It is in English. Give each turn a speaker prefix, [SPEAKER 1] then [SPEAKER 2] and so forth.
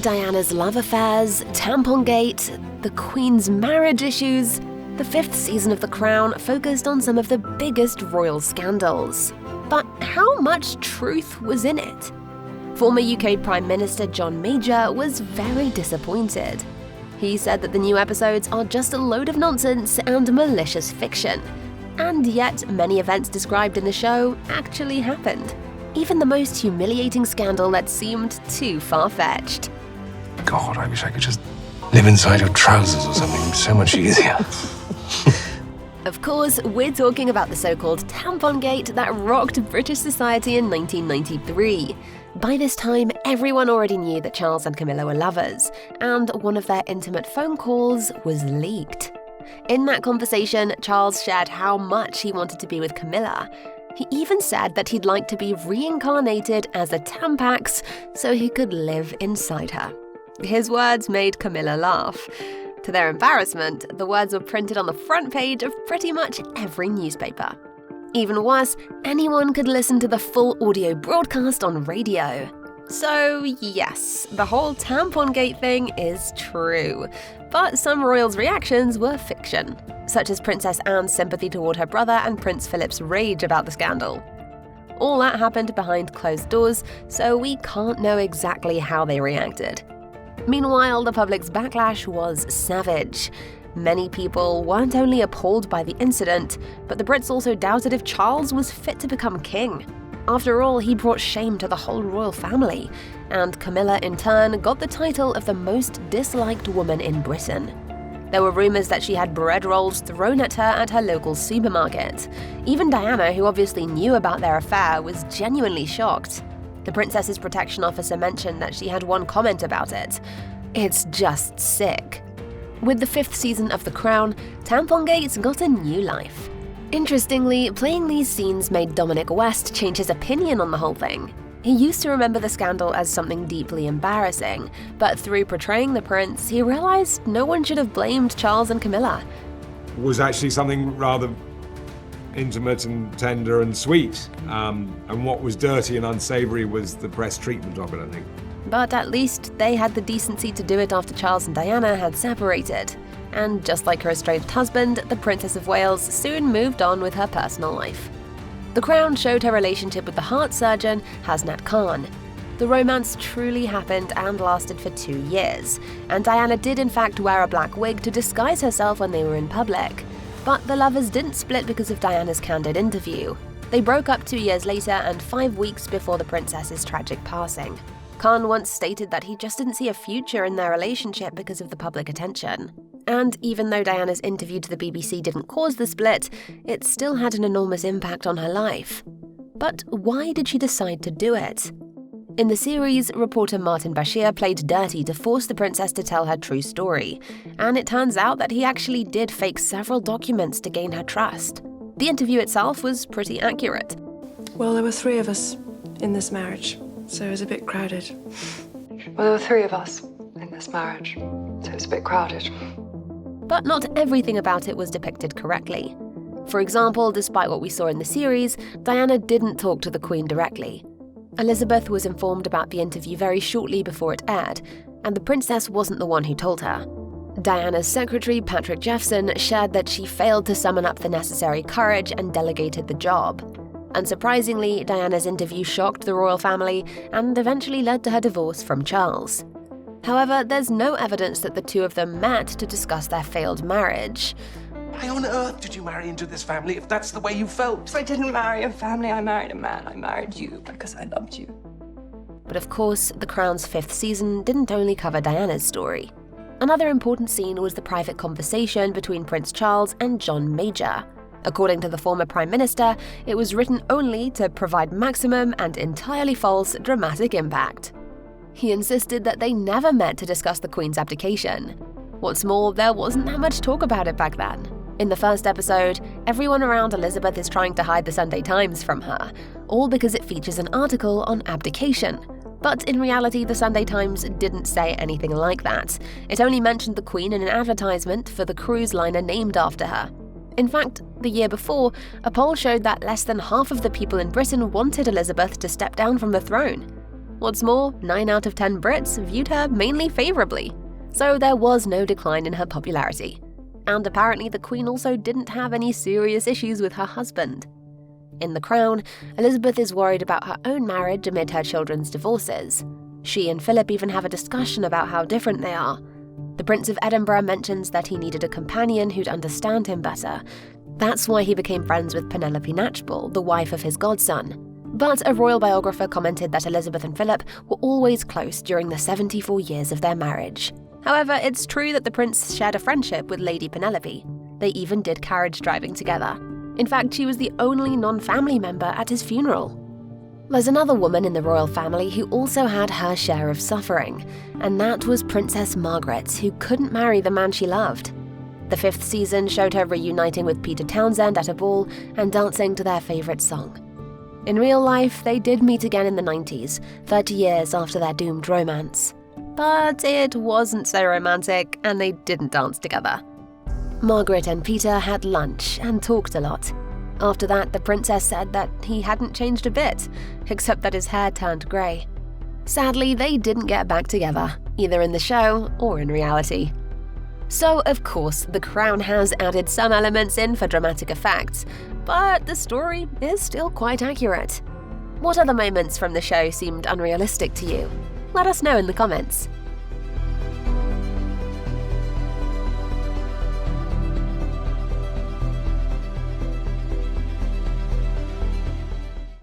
[SPEAKER 1] Diana's love affairs, Tampongate, the Queen's marriage issues. The 5th season of The Crown focused on some of the biggest royal scandals. But how much truth was in it? Former UK Prime Minister John Major was very disappointed. He said that the new episodes are just a load of nonsense and malicious fiction. And yet, many events described in the show actually happened. Even the most humiliating scandal that seemed too far-fetched.
[SPEAKER 2] God, I wish I could just live inside your trousers or something. So much easier.
[SPEAKER 1] Of course, we're talking about the so-called Tampongate that rocked British society in 1993. By this time, everyone already knew that Charles and Camilla were lovers, and one of their intimate phone calls was leaked. In that conversation, Charles shared how much he wanted to be with Camilla. He even said that he'd like to be reincarnated as a Tampax so he could live inside her. His words made Camilla laugh. To their embarrassment, the words were printed on the front page of pretty much every newspaper. Even worse, anyone could listen to the full audio broadcast on radio. So yes, the whole Tampongate thing is true. But some royals' reactions were fiction, such as Princess Anne's sympathy toward her brother and Prince Philip's rage about the scandal. All that happened behind closed doors, so we can't know exactly how they reacted. Meanwhile, the public's backlash was savage. Many people weren't only appalled by the incident, but the Brits also doubted if Charles was fit to become king. After all, he brought shame to the whole royal family, and Camilla in turn got the title of the most disliked woman in Britain. There were rumours that she had bread rolls thrown at her local supermarket. Even Diana, who obviously knew about their affair, was genuinely shocked. The princess's protection officer mentioned that she had one comment about it: "It's just sick." With the 5th season of The Crown, Tampongate got a new life. Interestingly, playing these scenes made Dominic West change his opinion on the whole thing. He used to remember the scandal as something deeply embarrassing, but through portraying the prince, he realized no one should have blamed Charles and Camilla.
[SPEAKER 3] It was actually something rather intimate and tender and sweet, and what was dirty and unsavory was the press treatment of it, I think.
[SPEAKER 1] But at least they had the decency to do it after Charles and Diana had separated. And just like her estranged husband, the Princess of Wales soon moved on with her personal life. The Crown showed her relationship with the heart surgeon, Hasnat Khan. The romance truly happened and lasted for 2 years, and Diana did in fact wear a black wig to disguise herself when they were in public. But the lovers didn't split because of Diana's candid interview. They broke up 2 years later and 5 weeks before the princess's tragic passing. Khan once stated that he just didn't see a future in their relationship because of the public attention. And even though Diana's interview to the BBC didn't cause the split, it still had an enormous impact on her life. But why did she decide to do it? In the series, reporter Martin Bashir played dirty to force the princess to tell her true story, and it turns out that he actually did fake several documents to gain her trust. The interview itself was pretty accurate.
[SPEAKER 4] Well, there were 3 of us in this marriage, so it was a bit crowded.
[SPEAKER 5] Well, there were 3 of us in this marriage, so it was a bit crowded.
[SPEAKER 1] But not everything about it was depicted correctly. For example, despite what we saw in the series, Diana didn't talk to the Queen directly. Elizabeth was informed about the interview very shortly before it aired, and the princess wasn't the one who told her. Diana's secretary, Patrick Jeffson, shared that she failed to summon up the necessary courage and delegated the job. Unsurprisingly, Diana's interview shocked the royal family and eventually led to her divorce from Charles. However, there's no evidence that the two of them met to discuss their failed marriage.
[SPEAKER 2] Why on earth did you marry into this family if that's the way you felt?
[SPEAKER 5] I didn't marry a family, I married a man. I married you because I loved you.
[SPEAKER 1] But of course, The Crown's 5th season didn't only cover Diana's story. Another important scene was the private conversation between Prince Charles and John Major. According to the former Prime Minister, it was written only to provide maximum and entirely false dramatic impact. He insisted that they never met to discuss the Queen's abdication. What's more, there wasn't that much talk about it back then. In the first episode, everyone around Elizabeth is trying to hide the Sunday Times from her, all because it features an article on abdication. But in reality, the Sunday Times didn't say anything like that. It only mentioned the Queen in an advertisement for the cruise liner named after her. In fact, the year before, a poll showed that less than half of the people in Britain wanted Elizabeth to step down from the throne. What's more, 9 out of 10 Brits viewed her mainly favourably, so there was no decline in her popularity. And apparently the Queen also didn't have any serious issues with her husband. In The Crown, Elizabeth is worried about her own marriage amid her children's divorces. She and Philip even have a discussion about how different they are. The Prince of Edinburgh mentions that he needed a companion who'd understand him better. That's why he became friends with Penelope Knatchbull, the wife of his godson. But a royal biographer commented that Elizabeth and Philip were always close during the 74 years of their marriage. However, it's true that the prince shared a friendship with Lady Penelope. They even did carriage driving together. In fact, she was the only non-family member at his funeral. There's another woman in the royal family who also had her share of suffering, and that was Princess Margaret, who couldn't marry the man she loved. The 5th season showed her reuniting with Peter Townsend at a ball and dancing to their favourite song. In real life, they did meet again in the 90s, 30 years after their doomed romance. But it wasn't so romantic, and they didn't dance together. Margaret and Peter had lunch and talked a lot. After that, the princess said that he hadn't changed a bit, except that his hair turned grey. Sadly, they didn't get back together, either in the show or in reality. So, of course, The Crown has added some elements in for dramatic effect, but the story is still quite accurate. What other moments from the show seemed unrealistic to you? Let us know in the comments.